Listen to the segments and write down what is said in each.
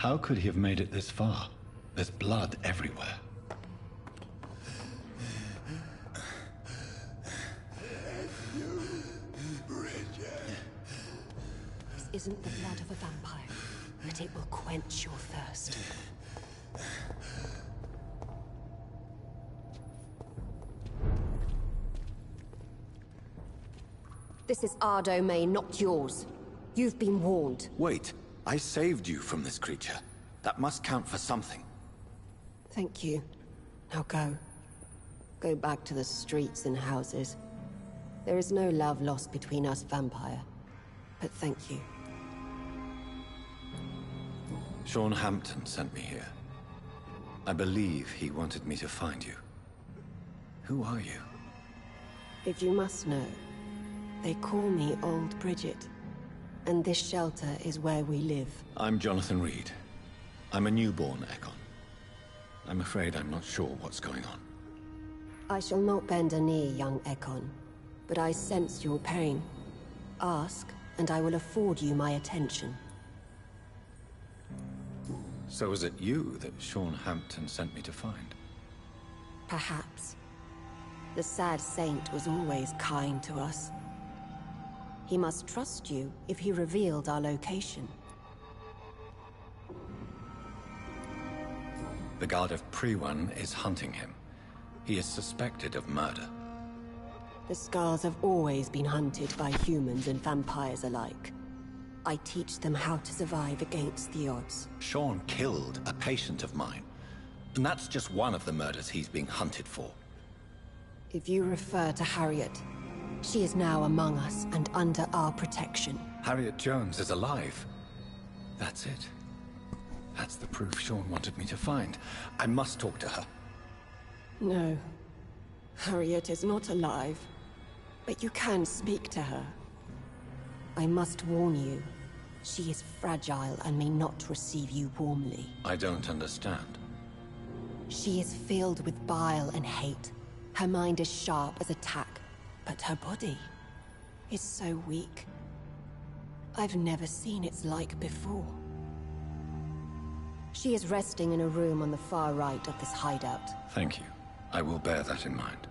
How could he have made it this far? There's blood everywhere. This isn't the blood of a vampire, but it will quench your thirst. This is our domain, not yours. You've been warned. Wait, I saved you from this creature. That must count for something. Thank you. Now go. Go back to the streets and houses. There is no love lost between us, vampire. But thank you. Sean Hampton sent me here. I believe he wanted me to find you. Who are you? If you must know, they call me Old Bridget. And this shelter is where we live. I'm Jonathan Reed. I'm a newborn Ekon. I'm afraid I'm not sure what's going on. I shall not bend a knee, young Ekon. But I sense your pain. Ask, and I will afford you my attention. So was it you that Sean Hampton sent me to find? Perhaps. The sad saint was always kind to us. He must trust you if he revealed our location. The guard of Prewan is hunting him. He is suspected of murder. The SKALS have always been hunted by humans and vampires alike. I teach them how to survive against the odds. Sean killed a patient of mine. And that's just one of the murders he's being hunted for. If you refer to Harriet, she is now among us and under our protection. Harriet Jones is alive. That's it. That's the proof Sean wanted me to find. I must talk to her. No. Harriet is not alive. But you can speak to her. I must warn you. She is fragile and may not receive you warmly. I don't understand. She is filled with bile and hate. Her mind is sharp as a tack, but her body is so weak. I've never seen its like before. She is resting in a room on the far right of this hideout. Thank you. I will bear that in mind.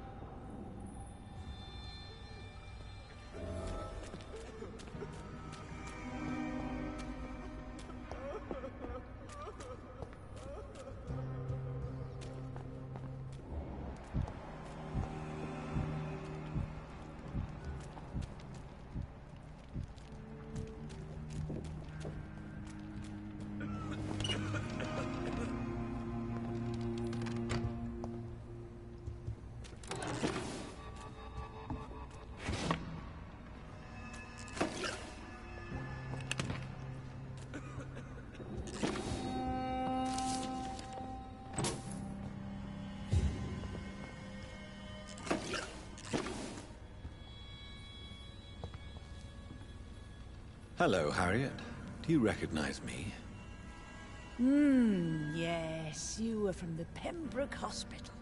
Hello, Harriet. Do you recognize me? Yes, you were from the Pembroke Hospital.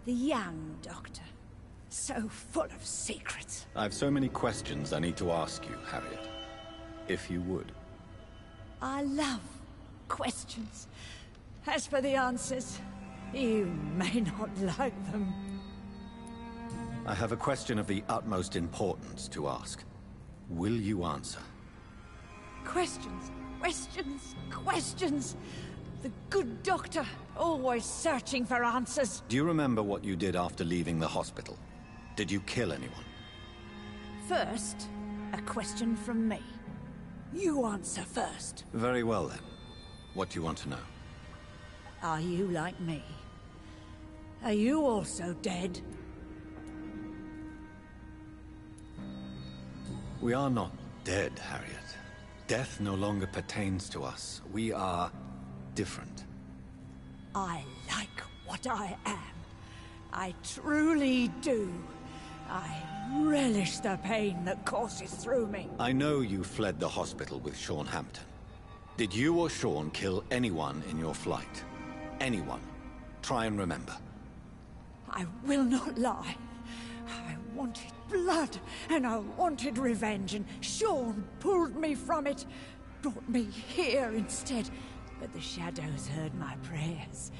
The young doctor. So full of secrets. I've so many questions I need to ask you, Harriet. If you would. I love questions. As for the answers, you may not like them. I have a question of the utmost importance to ask. Will you answer? Questions, questions, questions. The good doctor, always searching for answers. Do you remember what you did after leaving the hospital? Did you kill anyone? First, a question from me. You answer first. Very well then. What do you want to know? Are you like me? Are you also dead? We are not dead, Harriet. Death no longer pertains to us. We are different. I like what I am. I truly do. I relish the pain that courses through me. I know you fled the hospital with Sean Hampton. Did you or Sean kill anyone in your flight? Anyone? Try and remember. I will not lie. I wanted blood, and I wanted revenge, and Sean pulled me from it, brought me here instead. But the shadows heard my prayers.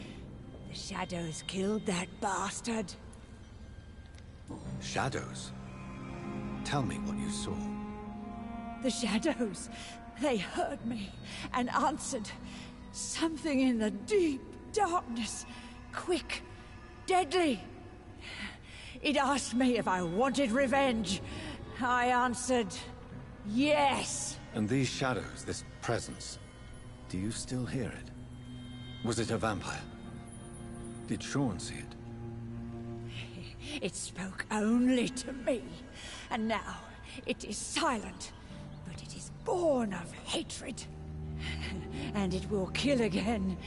The shadows killed that bastard. Shadows? Tell me what you saw. The shadows, they heard me and answered. Something in the deep darkness, quick, deadly. It asked me if I wanted revenge. I answered, yes. And these shadows, this presence, do you still hear it? Was it a vampire? Did Sean see it? It spoke only to me, and now it is silent, but it is born of hatred. And it will kill again.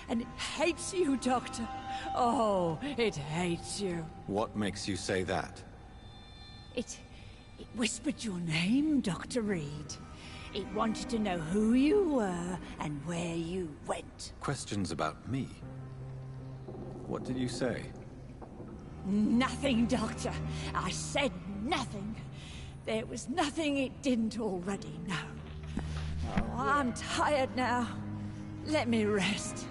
And it hates you, Doctor. Oh, it hates you. What makes you say that? It whispered your name, Dr. Reed. It wanted to know who you were and where you went. Questions about me? What did you say? Nothing, Doctor. I said nothing. There was nothing it didn't already know. Oh, I'm tired now. Let me rest.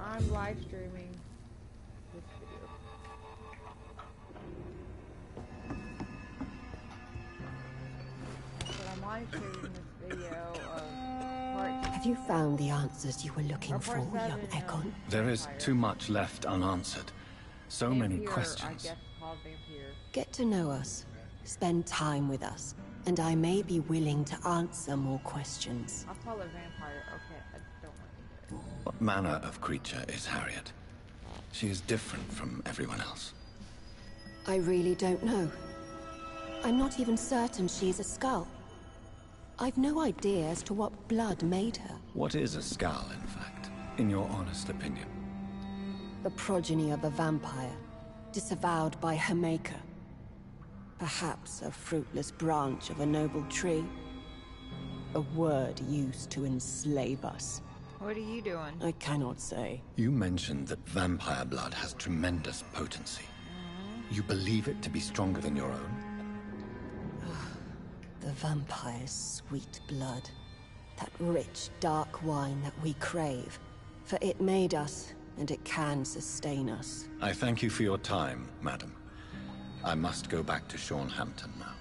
I'm live streaming this video. But I'm live streaming this video of part... Have you found the answers you were looking for, part 7 young of Ekon? There is too much left unanswered. So many Vampire, questions. I guess called Vampire. Get to know us, spend time with us, and I may be willing to answer more questions. I'll call it Vampire. Okay, I don't want to do it. What manner of creature is Harriet? She is different from everyone else. I really don't know. I'm not even certain she's a skull. I've no idea as to what blood made her. What is a skull, in fact, in your honest opinion? The progeny of a vampire, disavowed by her maker. Perhaps a fruitless branch of a noble tree. A word used to enslave us. What are you doing? I cannot say. You mentioned that vampire blood has tremendous potency. You believe it to be stronger than your own? The vampire's sweet blood. That rich, dark wine that we crave. For it made us, and it can sustain us. I thank you for your time, madam. I must go back to Sean Hampton now.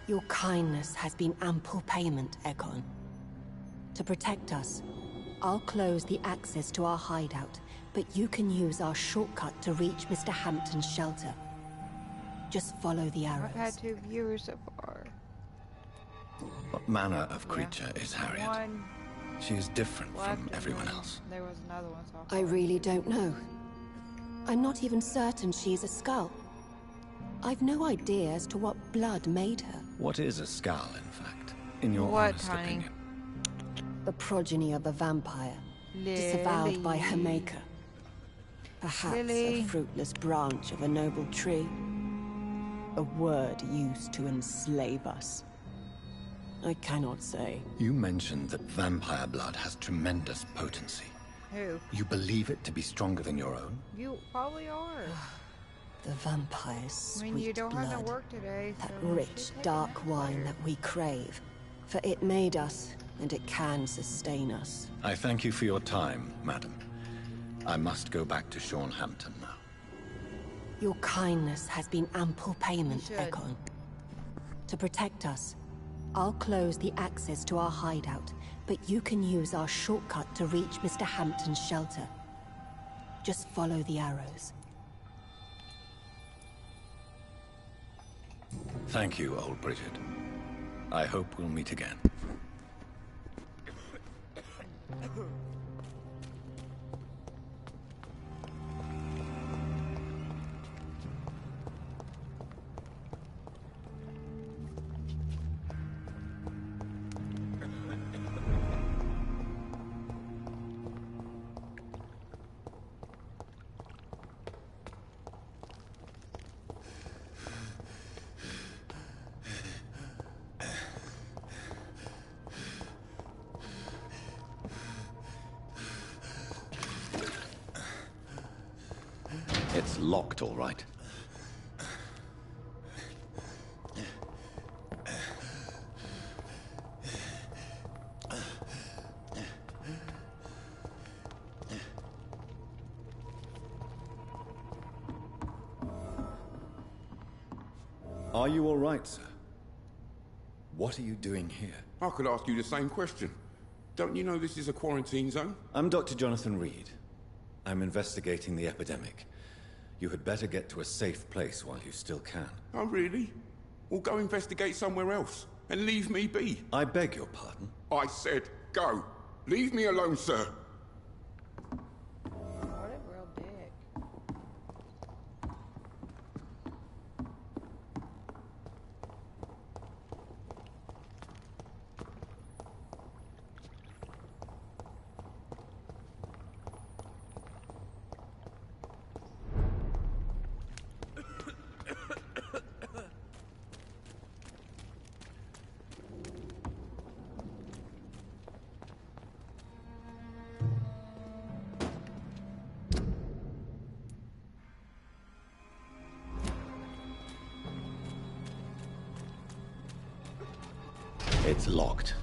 Your kindness has been ample payment, Ekon. To protect us, I'll close the access to our hideout, but you can use our shortcut to reach Mr. Hampton's shelter. Just follow the arrows. I've had 2 viewers so far. What manner of creature is Harriet? One She is different left from and everyone then else. There was another one so I really don't know. I'm not even certain she's a skull. I've no idea as to what blood made her. What is a skull, in fact, in your What, honest honey? opinion? The progeny of a vampire, disavowed by her maker. Perhaps Lily. a fruitless branch of a noble tree. A word used to enslave us. I cannot say. You mentioned that vampire blood has tremendous potency. Who? You believe it to be stronger than your own? You probably are. The vampire's I sweet mean, you don't blood. have to work today, so That you should rich, take a dark nap wine later. that we crave. For it made us, and it can sustain us. I thank you for your time, madam. I must go back to Sean Hampton now. Your kindness has been ample payment, You should. Ekon. To protect us, I'll close the access to our hideout, but you can use our shortcut to reach Mr. Hampton's shelter. Just follow the arrows. Thank you, old Bridget. I hope we'll meet again. It's locked, all right. Are you all right, sir? What are you doing here? I could ask you the same question. Don't you know this is a quarantine zone? I'm Dr. Jonathan Reed. I'm investigating the epidemic. You had better get to a safe place while you still can. Oh, really? Well, go investigate somewhere else and leave me be. I beg your pardon? I said go. Leave me alone, sir. What a real dick. It's locked.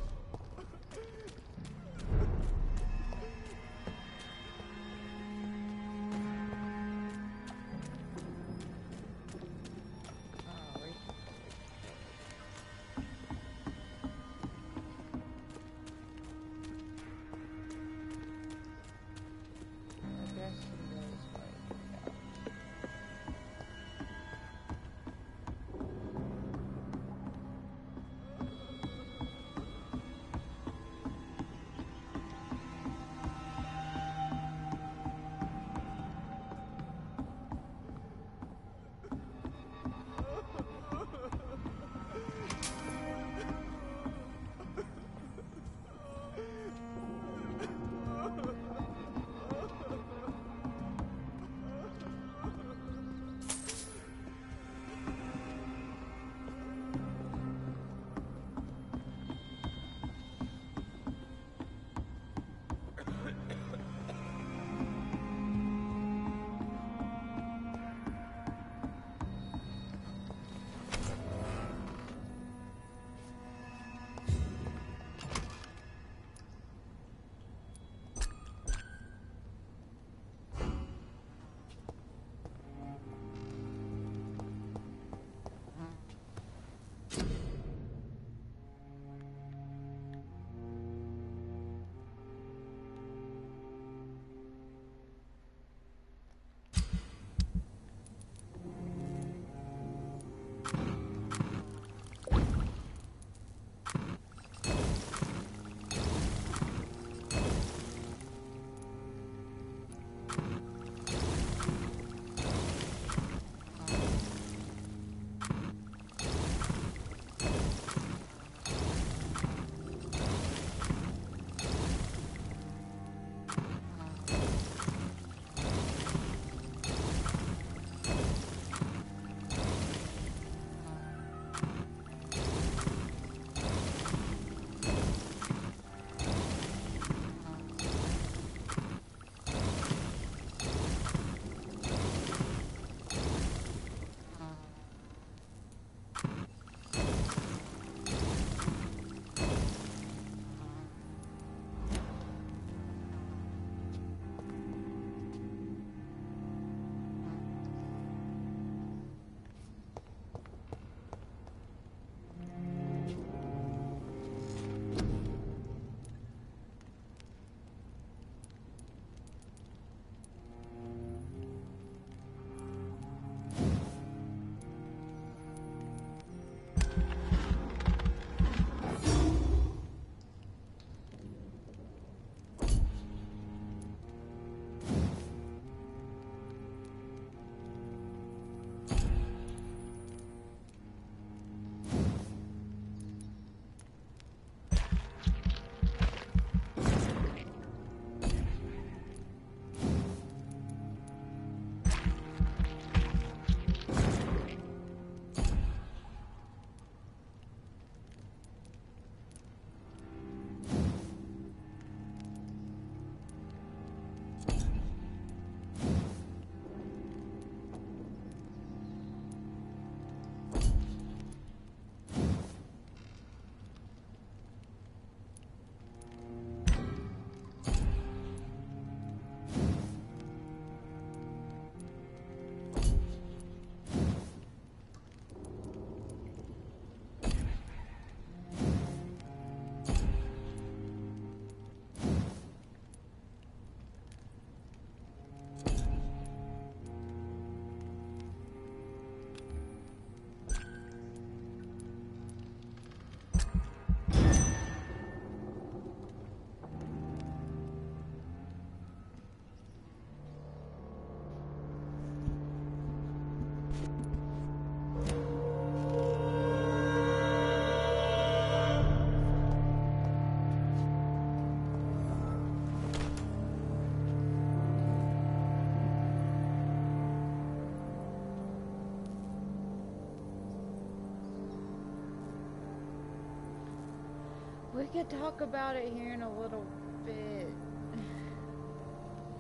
We could talk about it here in a little bit.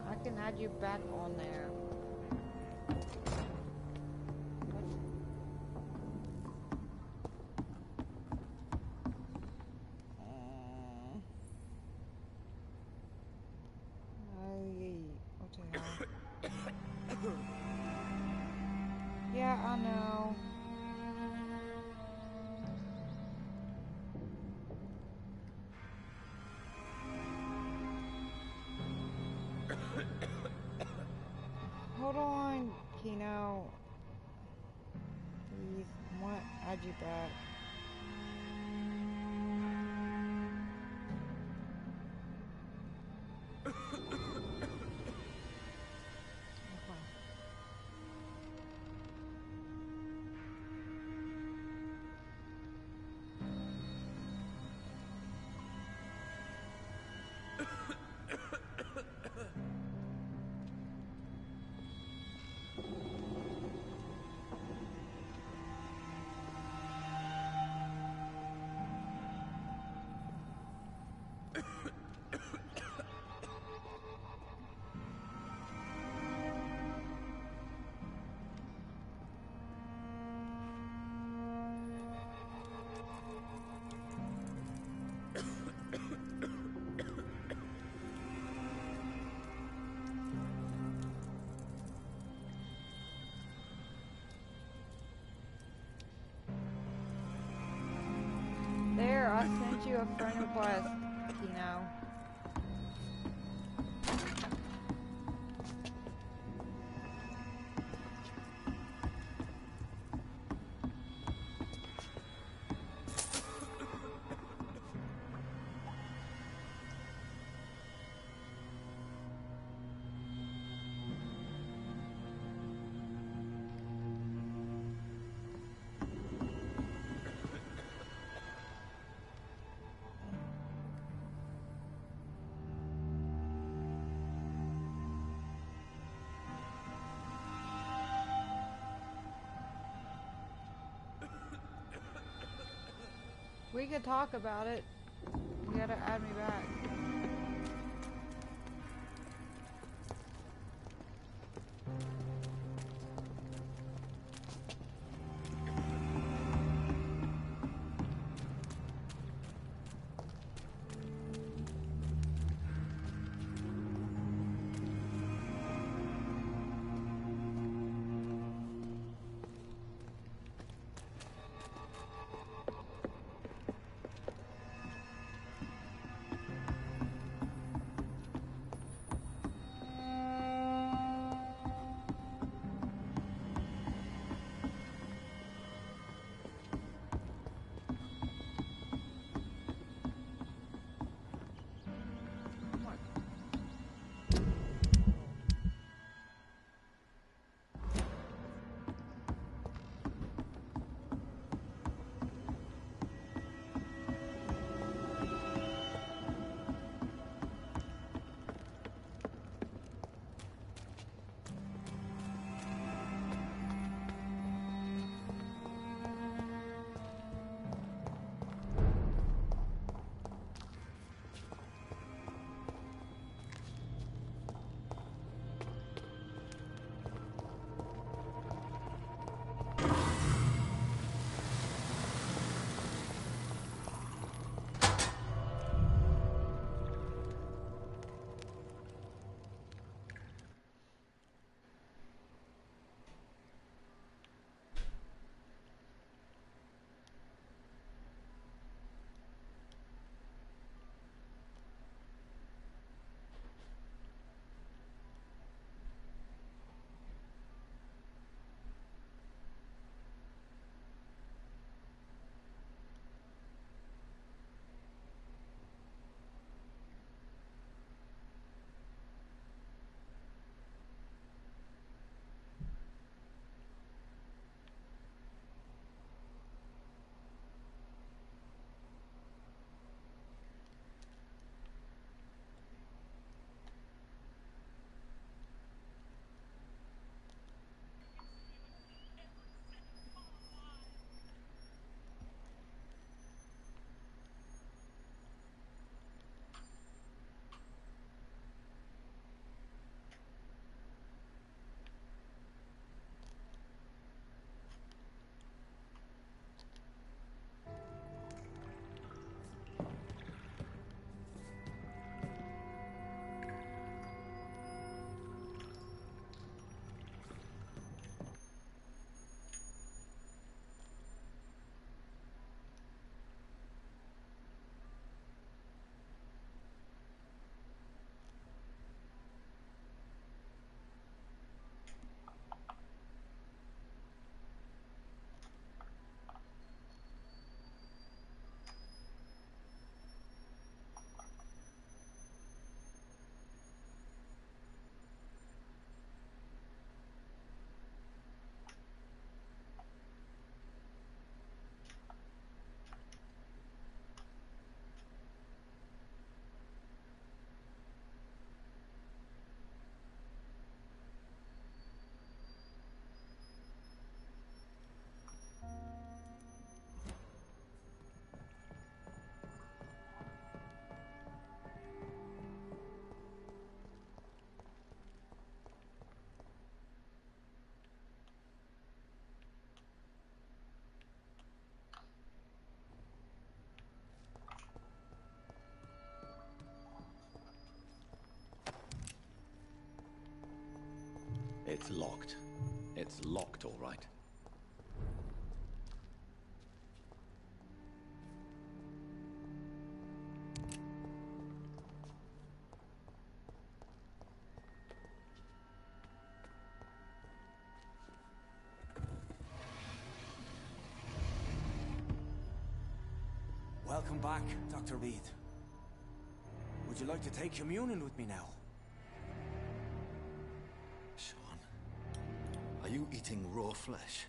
I can add you back on there. What the hell? Yeah, I know. Hold on, Kino. Please, I want to add you back. There, I sent you a friend request, Kino. We could talk about it. You gotta add me back. It's locked. It's locked, all right. Welcome back, Dr. Reed. Would you like to take communion with me now? Sean, are you eating raw flesh?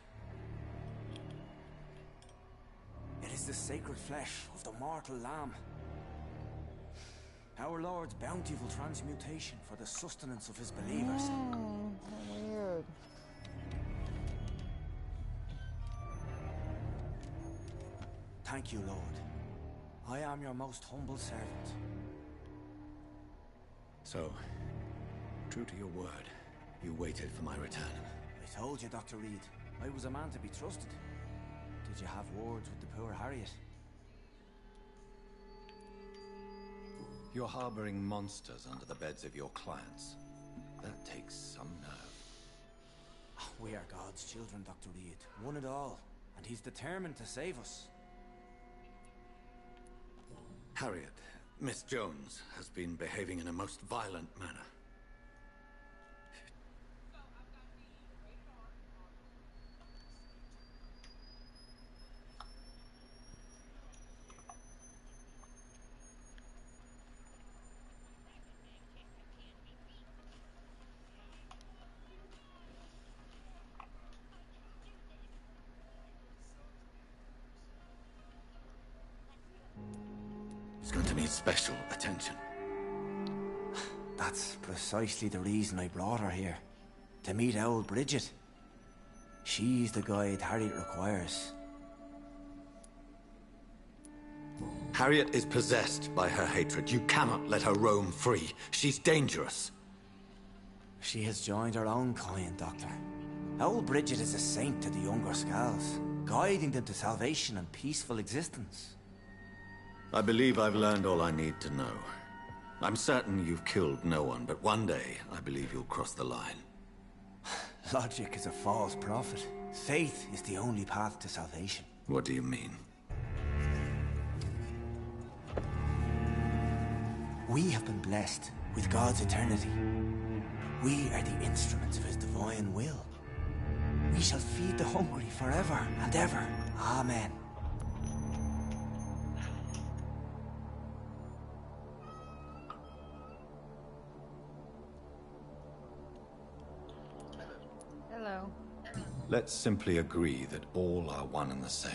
It is the sacred flesh of the mortal lamb. Our Lord's bountiful transmutation for the sustenance of his believers. Weird. Thank you, Lord. I am your most humble servant. So, true to your word, you waited for my return. I told you, Dr. Reed, I was a man to be trusted. Did you have words with the poor Harriet? You're harboring monsters under the beds of your clients. That takes some nerve. We are God's children, Dr. Reed. One and all. And he's determined to save us. Harriet, Miss Jones, has been behaving in a most violent manner. It's going to need special attention. That's precisely the reason I brought her here. To meet old Bridget. She's the guide Harriet requires. Harriet is possessed by her hatred. You cannot let her roam free. She's dangerous. She has joined her own kind, Doctor. Old Bridget is a saint to the younger SKALS, guiding them to salvation and peaceful existence. I believe I've learned all I need to know. I'm certain you've killed no one, but one day I believe you'll cross the line. Logic is a false prophet. Faith is the only path to salvation. What do you mean? We have been blessed with God's eternity. We are the instruments of his divine will. We shall feed the hungry forever and ever. Amen. Hello. Let's simply agree that all are one and the same.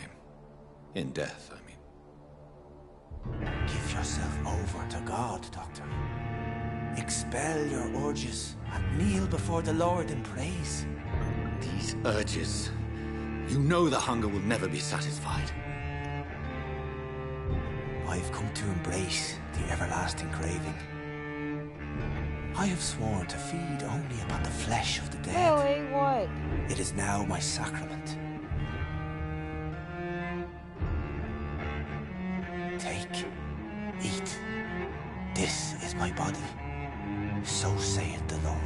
In death, I mean. Give yourself over to God, Doctor. Expel your urges and kneel before the Lord in praise. These urges. You know the hunger will never be satisfied. I've come to embrace the everlasting craving. I have sworn to feed only upon the flesh of the dead. Really? What? It is now my sacrament. Take, eat. This is my body. So saith the Lord.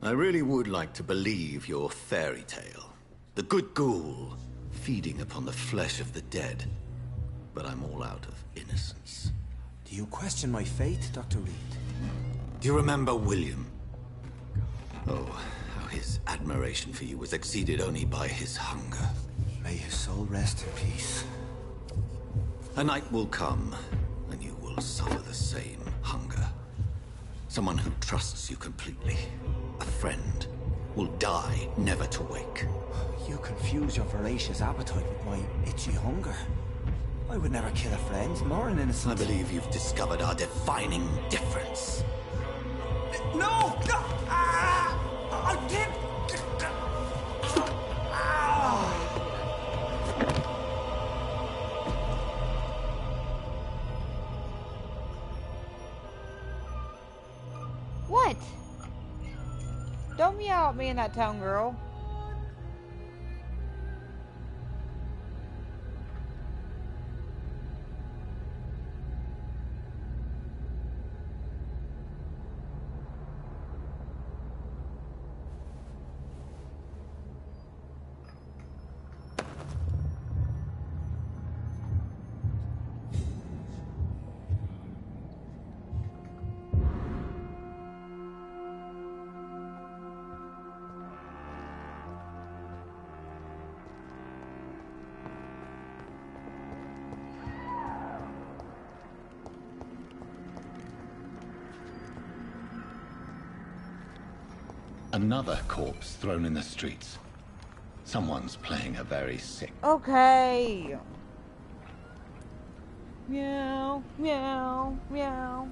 I really would like to believe your fairy tale. The good ghoul feeding upon the flesh of the dead. But I'm all out of innocence. Do you question my faith, Dr. Reed? Do you remember William? Oh, how his admiration for you was exceeded only by his hunger. May his soul rest in peace. A night will come, and you will suffer the same hunger. Someone who trusts you completely, a friend, will die never to wake. You confuse your voracious appetite with my itchy hunger. I would never kill a friend, nor an innocent. I believe you've discovered our defining difference. No! No! Ah! I did! What? Don't meow at me in that tone, girl. Another corpse thrown in the streets. Someone's playing a very sick... Okay. Meow, meow, meow.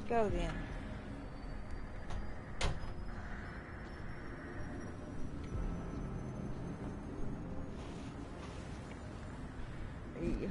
Go then. Hey.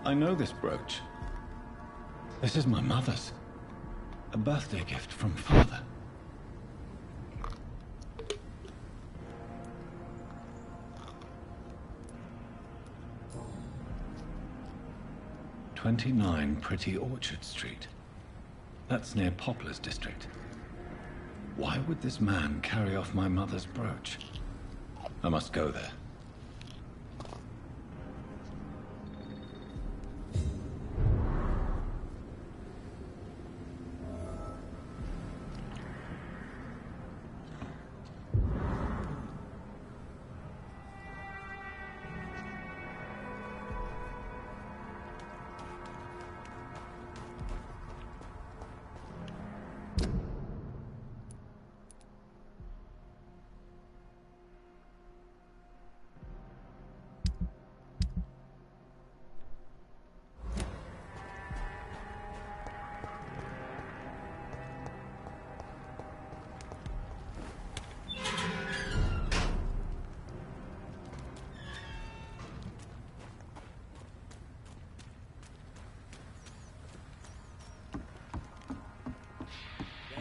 I know this brooch. This is my mother's. A birthday gift from father. "29 Pretty Orchard Street. That's near Poplar's district. Why would this man carry off my mother's brooch? I must go there.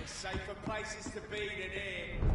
Safer places to be than here.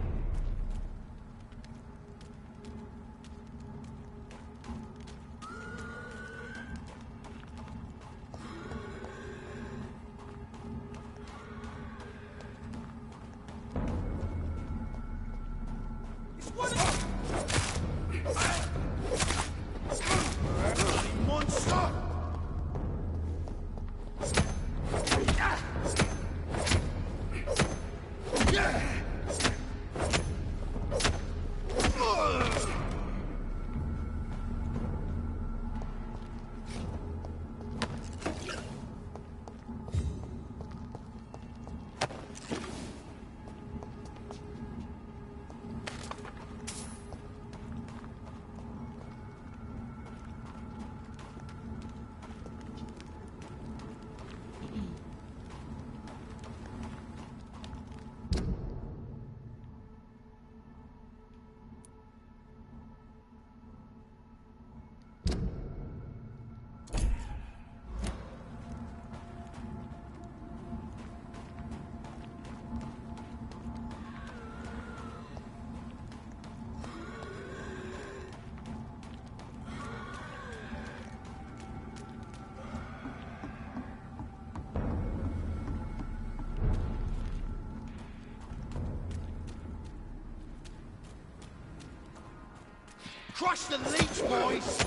Crush the leech, boys!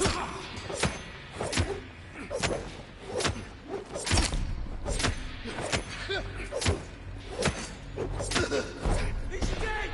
He's dead!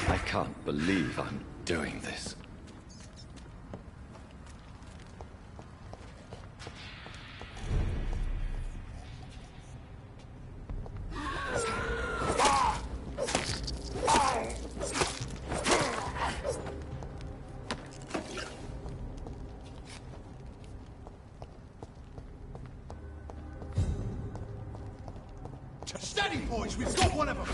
I can't believe I'm doing this. Steady, boys! We've got one of them!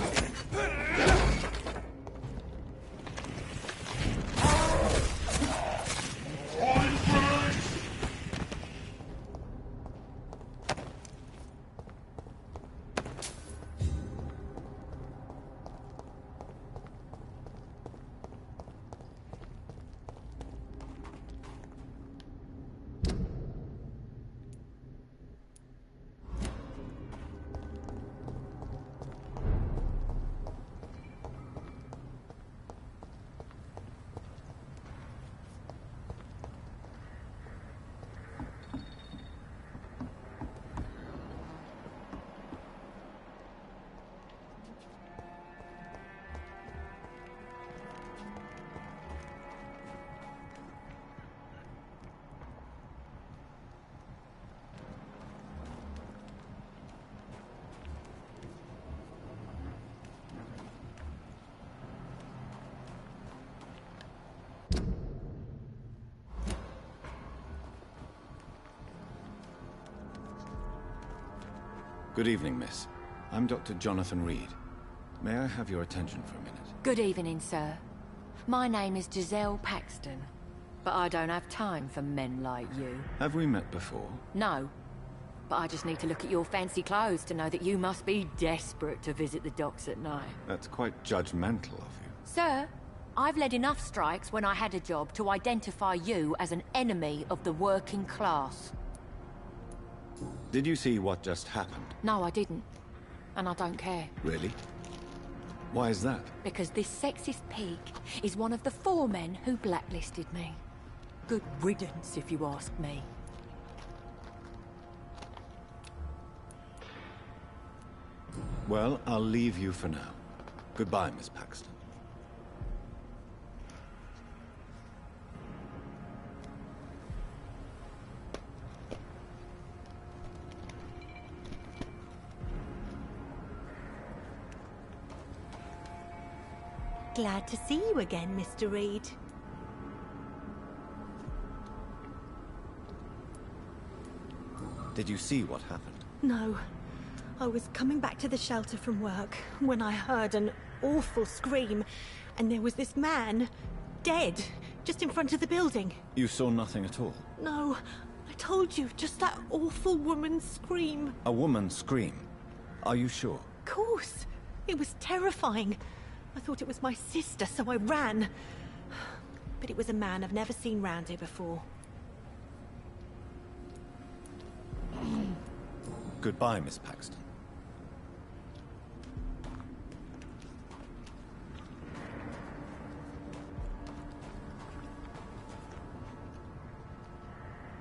Good evening, miss. I'm Dr. Jonathan Reed. May I have your attention for a minute? Good evening, sir. My name is Giselle Paxton, but I don't have time for men like you. Have we met before? No, but I just need to look at your fancy clothes to know that you must be desperate to visit the docks at night. That's quite judgmental of you. Sir, I've led enough strikes when I had a job to identify you as an enemy of the working class. Did you see what just happened? No, I didn't. And I don't care. Really? Why is that? Because this sexist pig is one of the 4 men who blacklisted me. Good riddance, if you ask me. Well, I'll leave you for now. Goodbye, Miss Paxton. Glad to see you again, Mr. Reed. Did you see what happened? No. I was coming back to the shelter from work when I heard an awful scream, and there was this man, dead, just in front of the building. You saw nothing at all? No, I told you, just that awful woman's scream. A woman scream? Are you sure? Of course. It was terrifying. I thought it was my sister, so I ran. But it was a man I've never seen round here before. Goodbye, Miss Paxton.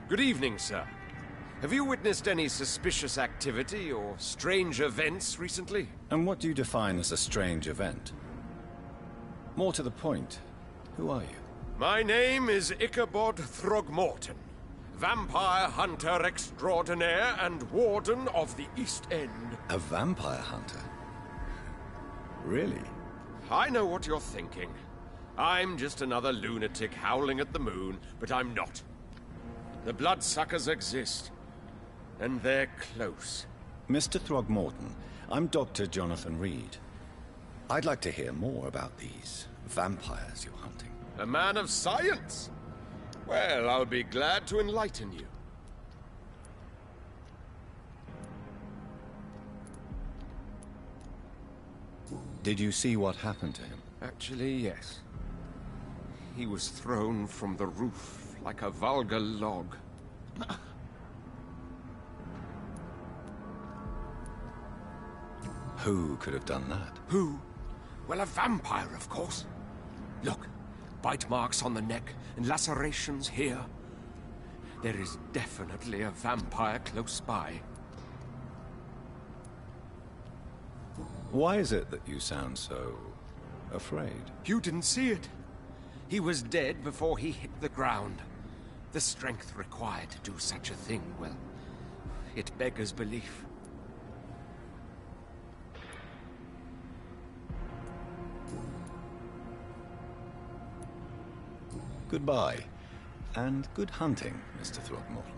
Good evening, sir. Have you witnessed any suspicious activity or strange events recently? And what do you define as a strange event? More to the point, who are you? My name is Ichabod Throgmorton, vampire hunter extraordinaire and warden of the East End. A vampire hunter? Really? I know what you're thinking. I'm just another lunatic howling at the moon, but I'm not. The bloodsuckers exist, and they're close. Mr. Throgmorton, I'm Dr. Jonathan Reed. I'd like to hear more about these vampires you're hunting. A man of science? Well, I'll be glad to enlighten you. Did you see what happened to him? Actually, yes. He was thrown from the roof like a vulgar log. Who could have done that? Who? Well, a vampire, of course. Look, bite marks on the neck and lacerations here. There is definitely a vampire close by. Why is it that you sound so afraid? You didn't see it. He was dead before he hit the ground. The strength required to do such a thing, well, it beggars belief. Goodbye, and good hunting, Mr. Throgmorton.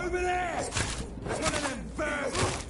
Over there! One of them birds!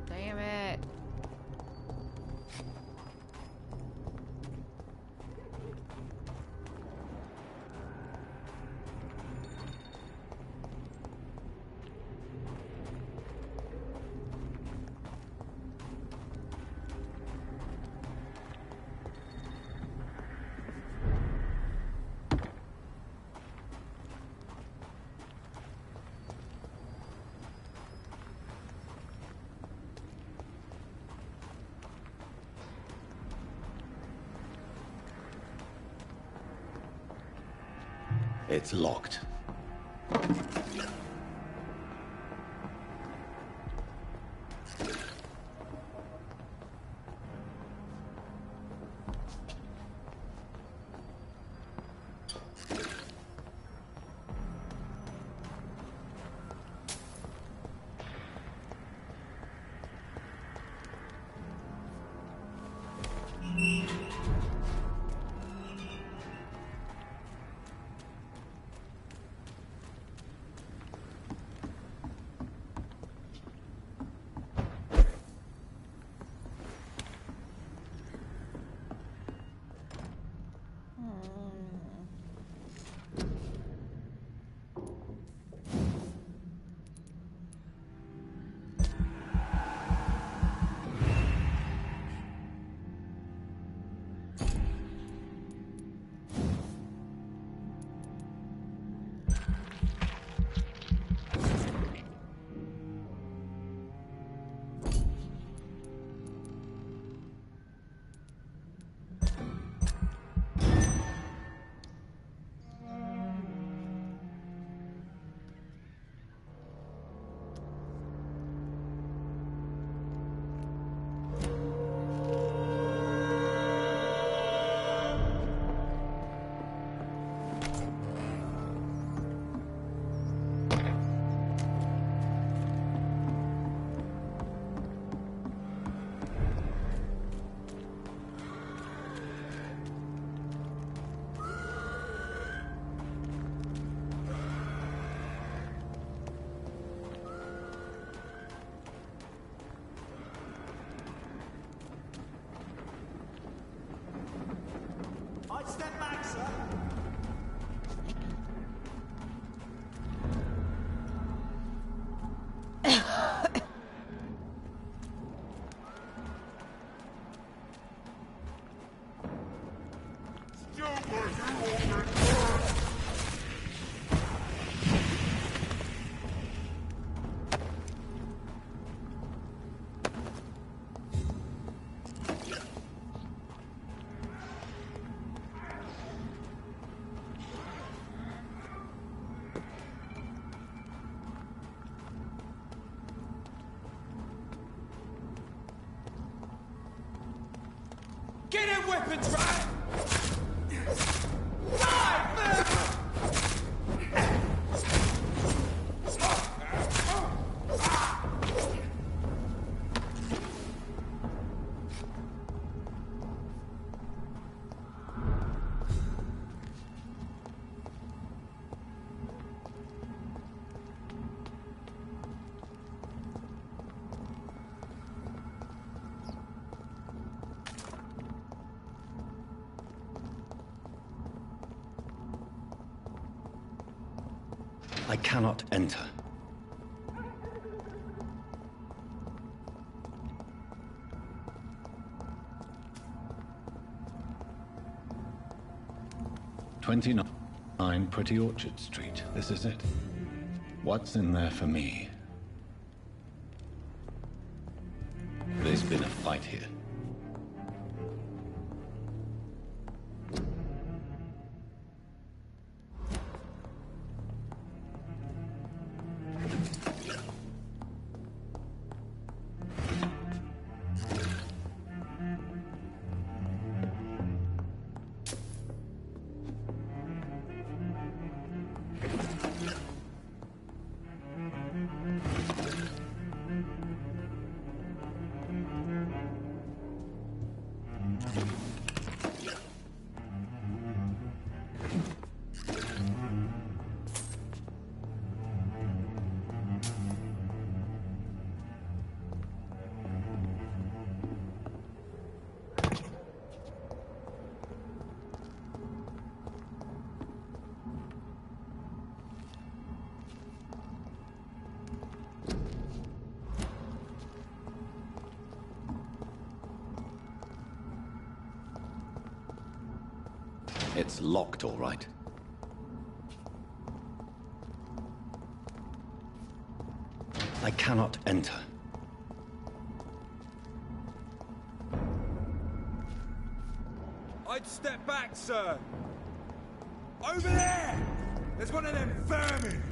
Damn it. It's locked. Get them weapons right! I cannot enter. "29 Pretty Orchard Street. This is it. What's in there for me? There's been a fight here. It's locked, all right. I cannot enter. I'd step back, sir. Over there! There's one of them vermin!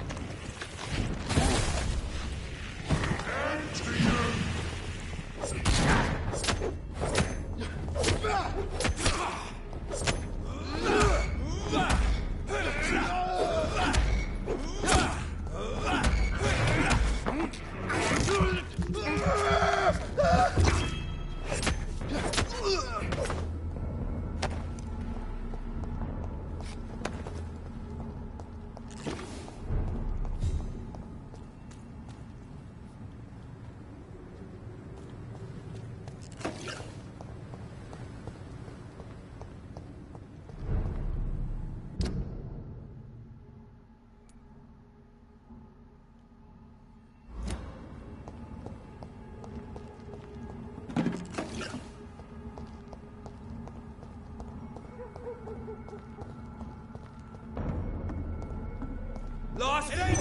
Last hit!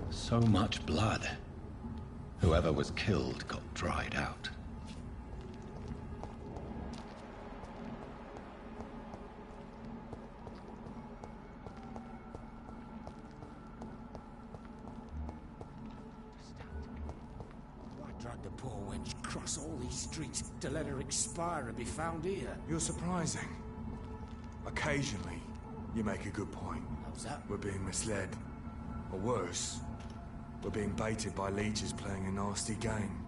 So much blood. Whoever was killed got dried out. Drag the poor wench across all these streets to let her expire and be found here. You're surprising. Occasionally, you make a good point. How's that? We're being misled. Or worse, we're being baited by leeches playing a nasty game.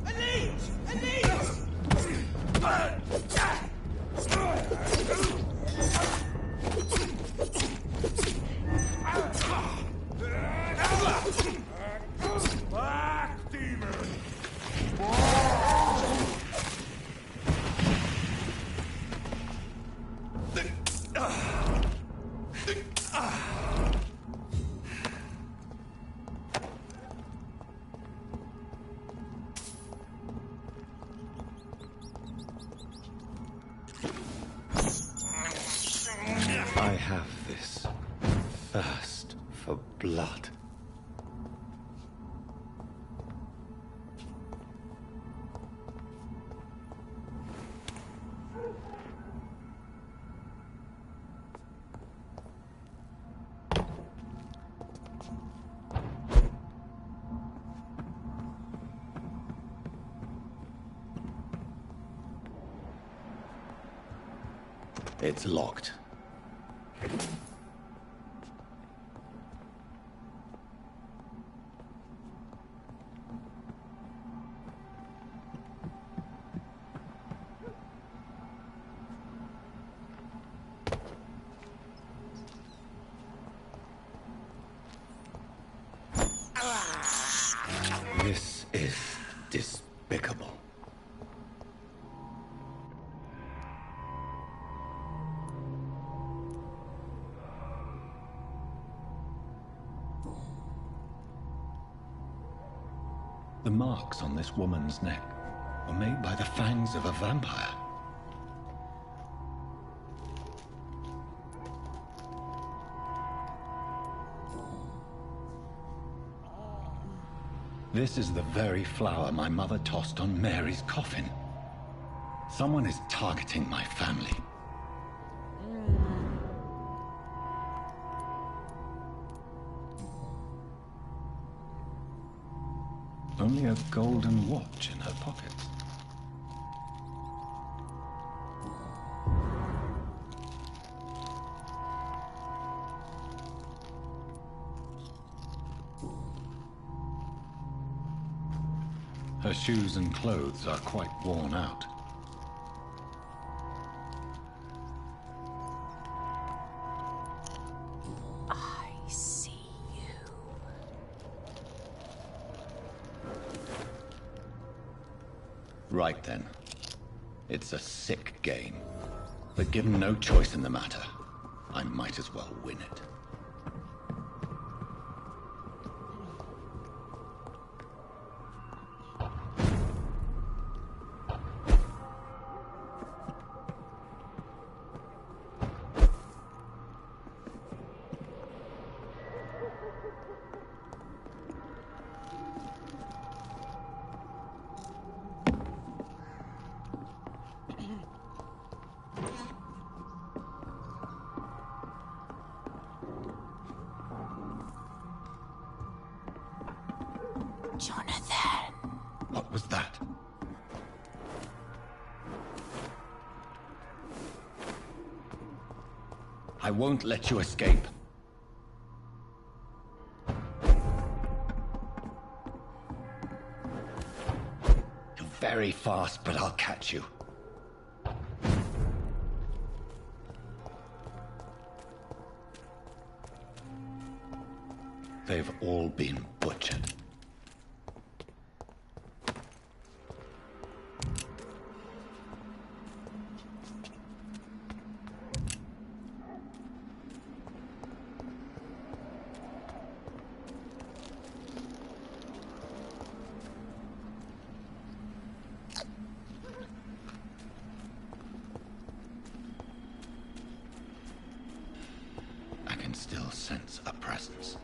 A leech! A leech! Back, demon! I have this thirst for blood. It's locked. This is despicable. The marks on this woman's neck were made by the fangs of a vampire. This is the very flower my mother tossed on Mary's coffin. Someone is targeting my family. Only a golden watch in her pocket. Her shoes and clothes are quite worn out. I see you. Right then. It's a sick game. But given no choice in the matter, I might as well win it. Jonathan. What was that? I won't let you escape. You're very fast, but I'll catch you. They've all been butchered. I can still sense a presence.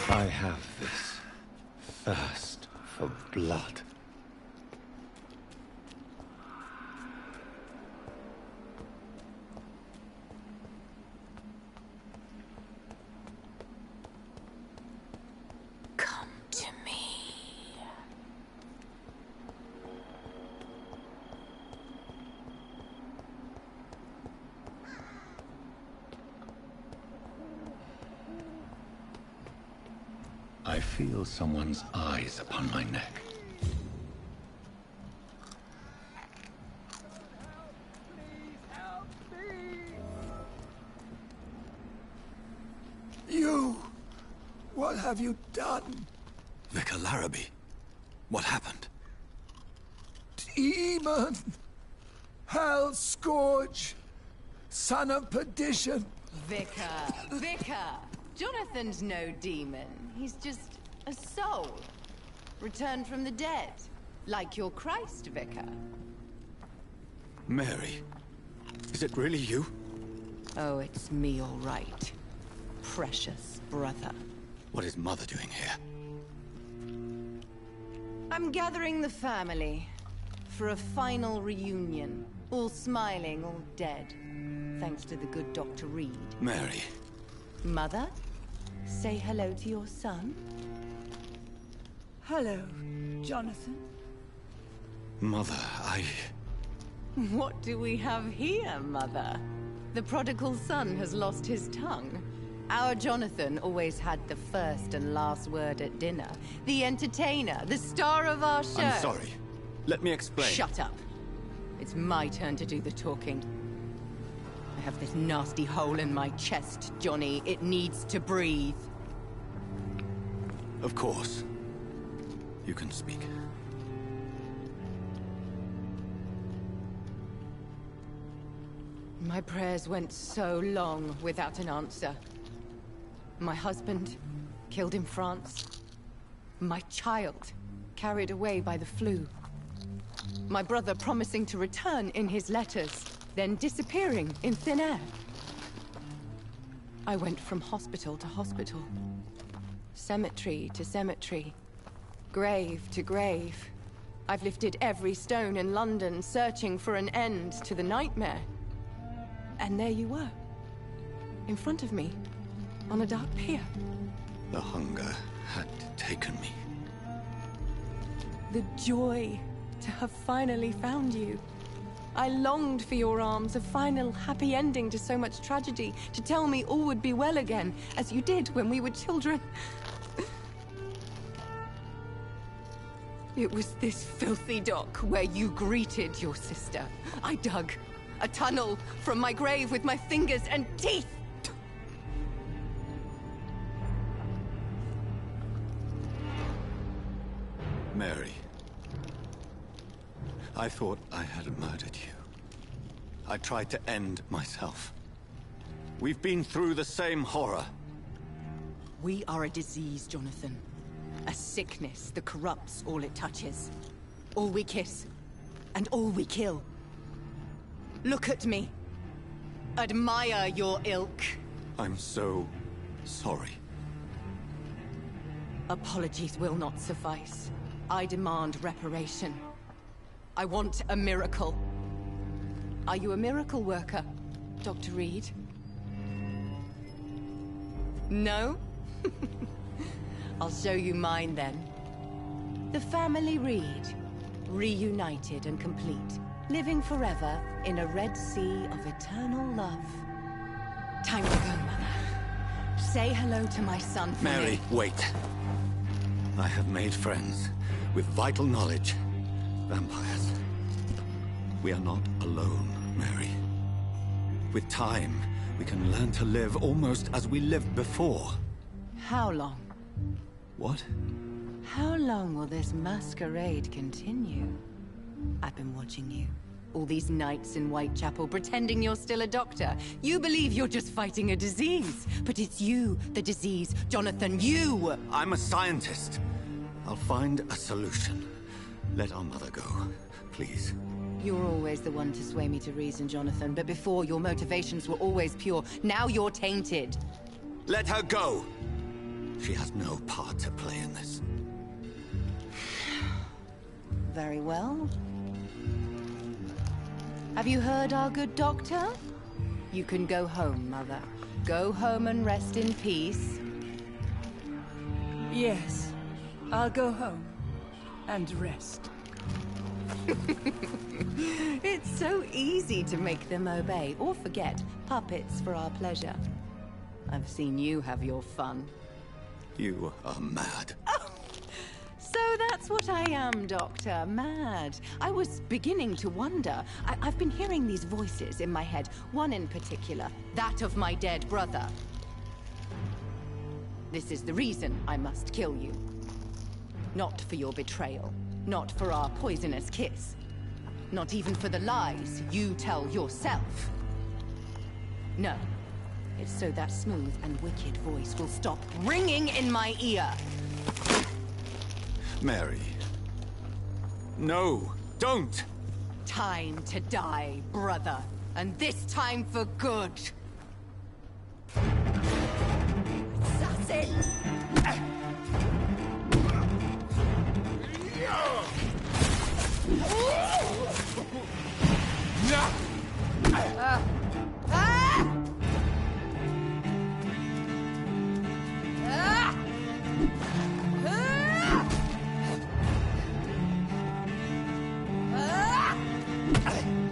I have this thirst for blood. I feel someone's eyes upon my neck. You! What have you done? Vicar Larrabee, what happened? Demon! Hell Scourge! Son of perdition! Vicar! Jonathan's no demon. He's just a soul. Returned from the dead. Like your Christ, Vicar. Mary, is it really you? Oh, it's me, all right. Precious brother. What is Mother doing here? I'm gathering the family for a final reunion. All smiling, all dead. Thanks to the good Dr. Reed. Mary. Mother, say hello to your son. Hello, Jonathan. Mother, What do we have here, Mother? The prodigal son has lost his tongue. Our Jonathan always had the first and last word at dinner. The entertainer, the star of our show. I'm sorry. Let me explain. Shut up. It's my turn to do the talking. I have this nasty hole in my chest, Johnny. It needs to breathe. Of course. You can speak. My prayers went so long without an answer. My husband, killed in France. My child, carried away by the flu. My brother promising to return in his letters, then disappearing in thin air. I went from hospital to hospital. Cemetery to cemetery. Grave to grave. I've lifted every stone in London, searching for an end to the nightmare. And there you were. In front of me. On a dark pier. The hunger had taken me. The joy to have finally found you. I longed for your arms, a final happy ending to so much tragedy, to tell me all would be well again, as you did when we were children. It was this filthy dock where you greeted your sister. I dug a tunnel from my grave with my fingers and teeth. Mary, I thought I had murdered you. I tried to end myself. We've been through the same horror. We are a disease, Jonathan. A sickness that corrupts all it touches. All we kiss, and all we kill. Look at me. Admire your ilk. I'm so sorry. Apologies will not suffice. I demand reparation. I want a miracle. Are you a miracle worker, Dr. Reed? No? I'll show you mine then. The family Reed, reunited and complete, living forever in a red sea of eternal love. Time to go, Mother. Say hello to my son for Mary, me. wait. I have made friends with vital knowledge. Vampires. We are not alone, Mary. With time, we can learn to live almost as we lived before. How long? What? How long will this masquerade continue? I've been watching you. All these nights in Whitechapel, pretending you're still a doctor. You believe you're just fighting a disease. But it's you, the disease. Jonathan, you! I'm a scientist. I'll find a solution. Let our mother go, please. You're always the one to sway me to reason, Jonathan. But before, your motivations were always pure. Now you're tainted. Let her go! She has no part to play in this. Very well. Have you heard our good doctor? You can go home, Mother. Go home and rest in peace. Yes, I'll go home and rest. It's so easy to make them obey or forget. Puppets for our pleasure. I've seen you have your fun. You are mad. So that's what I am, Doctor. Mad. I was beginning to wonder. I've been hearing these voices in my head, one in particular, that of my dead brother. This is the reason I must kill you. Not for your betrayal, not for our poisonous kiss, not even for the lies you tell yourself. No, it's so that smooth and wicked voice will stop ringing in my ear. Mary. No, don't! Time to die, brother. And this time for good. Assassin!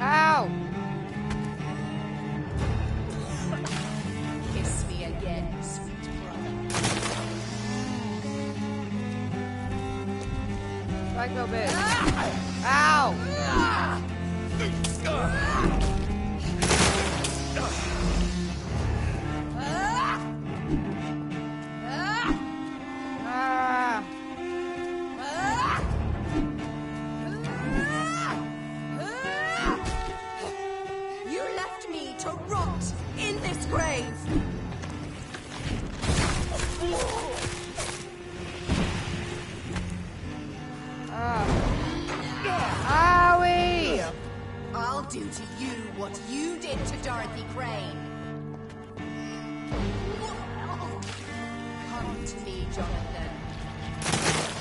Ow! Kiss me again, sweet brother. Psycho bitch. Ow! You left me to rot in this grave. Owie! I'll do to you what you did to Dorothy Crane. Come to me, Jonathan.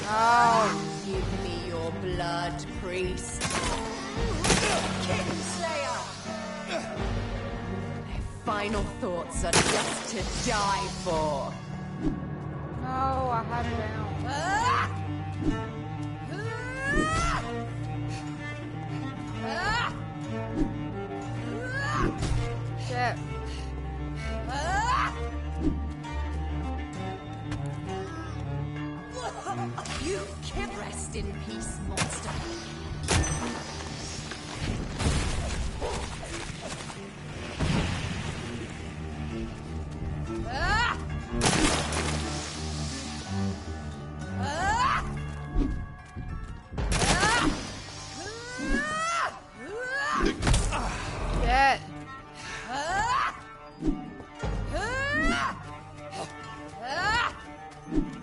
Oh. Give me your blood, priest. Kingslayer! Their final thoughts are just to die for. No, I had it down. Shit. You can rest in peace, monster. Shit.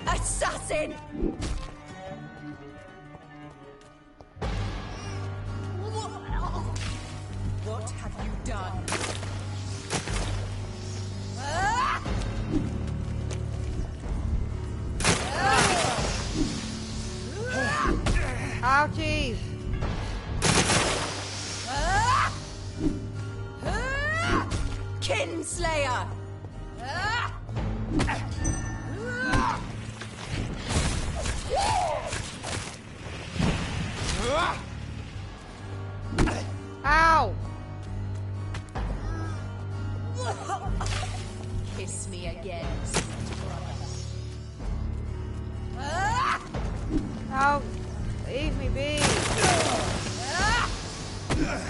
Assassin! What have you done? Ouchies. Kinslayer! Ow! Kiss me again, sweet brother. No, leave me be.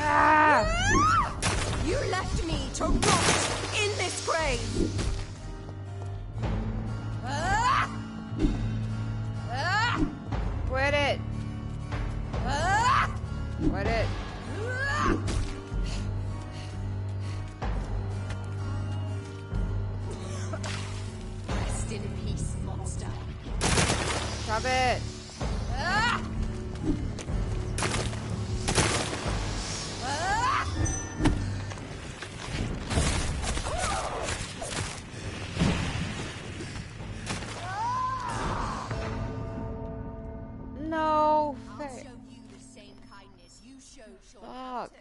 Ah! You left me to rot in this grave. Quit it. Quit it. Rest in peace, monster. Stop it. No. I'll show you the same kindness you showed Sean. Fuck.